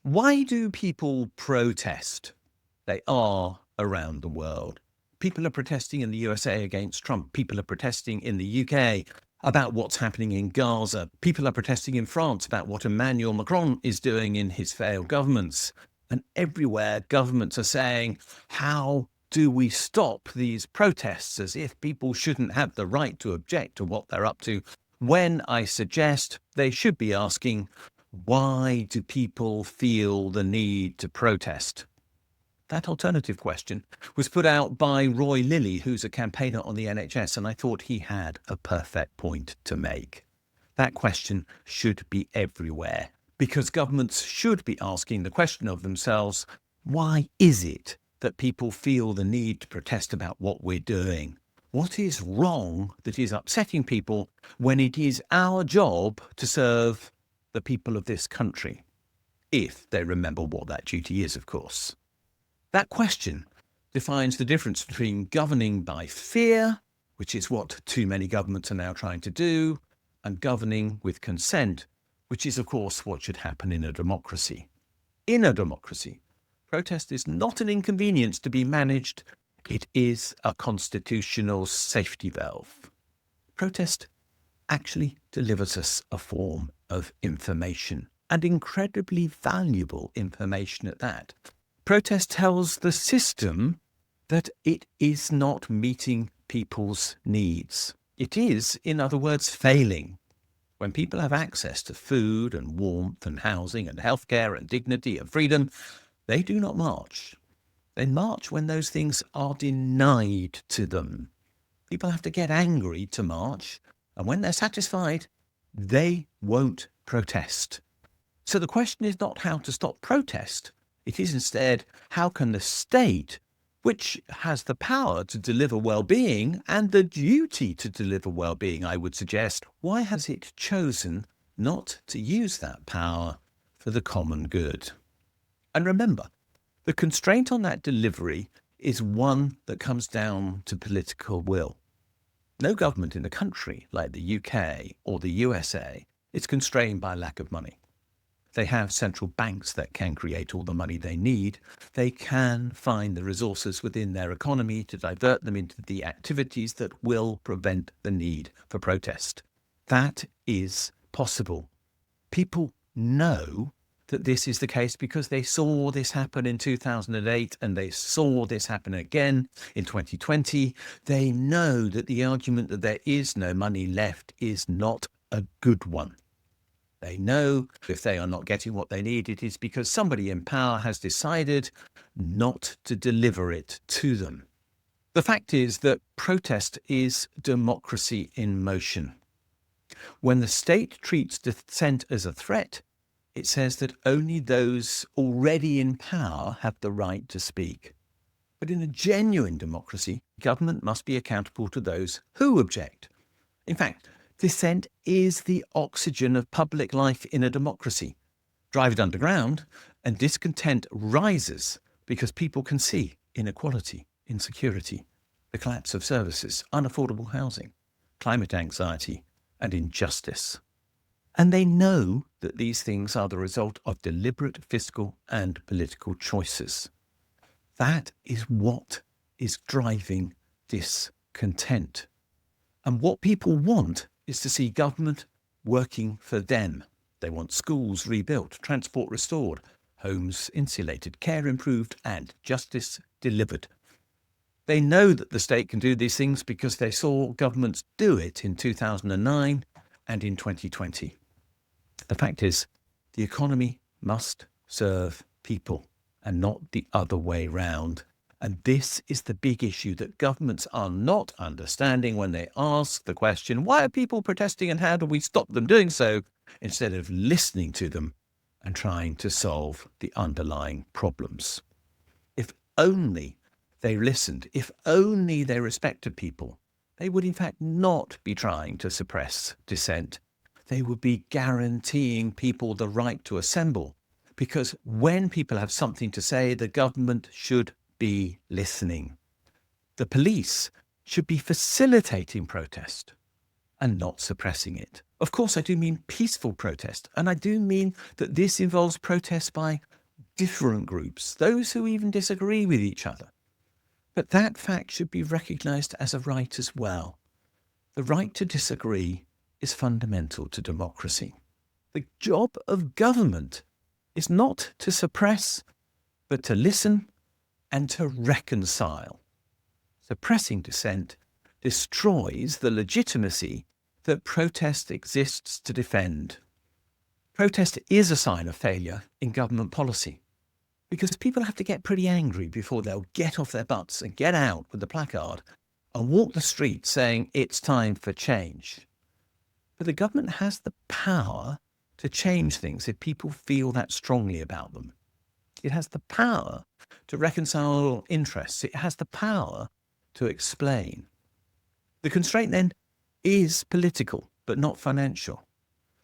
Why do people protest? They are around the world. People are protesting in the USA against Trump. People are protesting in the UK about what's happening in Gaza. People are protesting in France about what Emmanuel Macron is doing in his failed governments. And everywhere, governments are saying, how do we stop these protests, as if people shouldn't have the right to object to what they're up to, when I suggest they should be asking, why do people feel the need to protest? That alternative question was put out by Roy Lilly, who's a campaigner on the NHS, and I thought he had a perfect point to make. That question should be everywhere, because governments should be asking the question of themselves, why is it that people feel the need to protest about what we're doing? What is wrong that is upsetting people when it is our job to serve the people of this country? If they remember what that duty is, of course. That question defines the difference between governing by fear, which is what too many governments are now trying to do, and governing with consent, which is, of course, what should happen in a democracy. In a democracy, protest is not an inconvenience to be managed. It is a constitutional safety valve. Protest actually delivers us a form of information, and incredibly valuable information at that. Protest tells the system that it is not meeting people's needs. It is, in other words, failing. When people have access to food and warmth and housing and healthcare and dignity and freedom, they do not march. They march when those things are denied to them. People have to get angry to march, and when they're satisfied, they won't protest. So the question is not how to stop protest. It is instead, how can the state, which has the power to deliver well-being and the duty to deliver well-being, I would suggest, why has it chosen not to use that power for the common good? And remember, the constraint on that delivery is one that comes down to political will. No government in the country, like the UK or the USA, is constrained by lack of money. They have central banks that can create all the money they need. They can find the resources within their economy to divert them into the activities that will prevent the need for protest. That is possible. People know that this is the case because they saw this happen in 2008 and they saw this happen again in 2020. They know that the argument that there is no money left is not a good one. They know if they are not getting what they need, it is because somebody in power has decided not to deliver it to them. The fact is that protest is democracy in motion. When the state treats dissent as a threat, it says that only those already in power have the right to speak. But in a genuine democracy, government must be accountable to those who object. In fact, dissent is the oxygen of public life in a democracy. Drive it underground, and discontent rises because people can see inequality, insecurity, the collapse of services, unaffordable housing, climate anxiety, and injustice. And they know that these things are the result of deliberate fiscal and political choices. That is what is driving discontent. And what people want is to see government working for them. They want schools rebuilt, transport restored, homes insulated, care improved, and justice delivered. They know that the state can do these things because they saw governments do it in 2009 and in 2020. The fact is, the economy must serve people and not the other way round. And this is the big issue that governments are not understanding when they ask the question, why are people protesting and how do we stop them doing so, instead of listening to them and trying to solve the underlying problems. If only they listened, if only they respected people, they would in fact not be trying to suppress dissent. They would be guaranteeing people the right to assemble, because when people have something to say, the government should be listening. The police should be facilitating protest and not suppressing it. Of course, I do mean peaceful protest, and I do mean that this involves protest by different groups, those who even disagree with each other. But that fact should be recognised as a right as well. The right to disagree is fundamental to democracy. The job of government is not to suppress, but to listen and to reconcile. Suppressing dissent destroys the legitimacy that protest exists to defend. Protest is a sign of failure in government policy, because people have to get pretty angry before they'll get off their butts and get out with the placard and walk the street saying it's time for change. But the government has the power to change things if people feel that strongly about them. It has the power to reconcile interests. It has the power to explain. The constraint then is political, but not financial.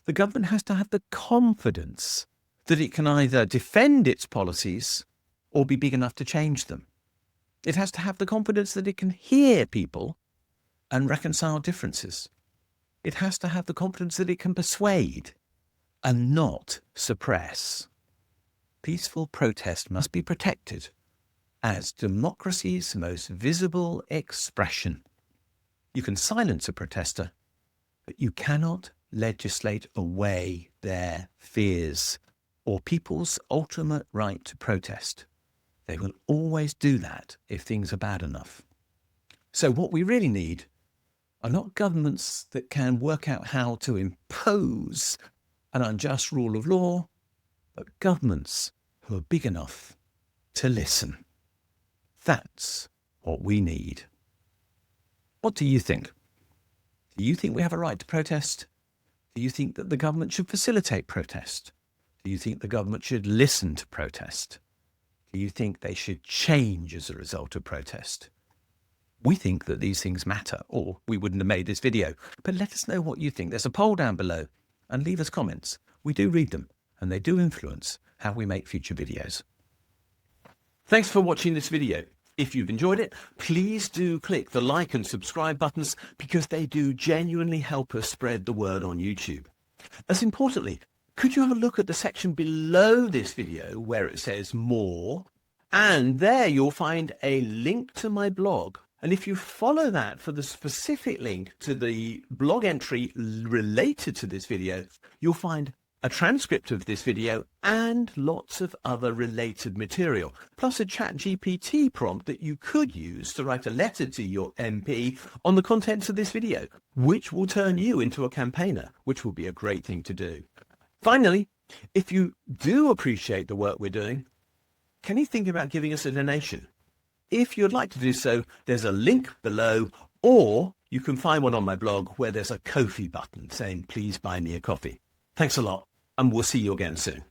The government has to have the confidence that it can either defend its policies or be big enough to change them. It has to have the confidence that it can hear people and reconcile differences. It has to have the confidence that it can persuade and not suppress. Peaceful protest must be protected as democracy's most visible expression. You can silence a protester, but you cannot legislate away their fears or people's ultimate right to protest. They will always do that if things are bad enough. So what we really need are not governments that can work out how to impose an unjust rule of law, but governments who are big enough to listen. That's what we need. What do you think? Do you think we have a right to protest? Do you think that the government should facilitate protest? Do you think the government should listen to protest? Do you think they should change as a result of protest? We think that these things matter, or we wouldn't have made this video. But let us know what you think. There's a poll down below, and leave us comments. We do read them, and they do influence how we make future videos. Thanks for watching this video. If you've enjoyed it, please do click the like and subscribe buttons, because they do genuinely help us spread the word on YouTube. As importantly, could you have a look at the section below this video where it says more, and there you'll find a link to my blog. And if you follow that for the specific link to the blog entry related to this video, you'll find a transcript of this video and lots of other related material, plus a ChatGPT prompt that you could use to write a letter to your MP on the contents of this video, which will turn you into a campaigner, which will be a great thing to do. Finally, if you do appreciate the work we're doing, can you think about giving us a donation? If you'd like to do so, there's a link below, or you can find one on my blog where there's a Ko-fi button saying, please buy me a coffee. Thanks a lot, and we'll see you again soon.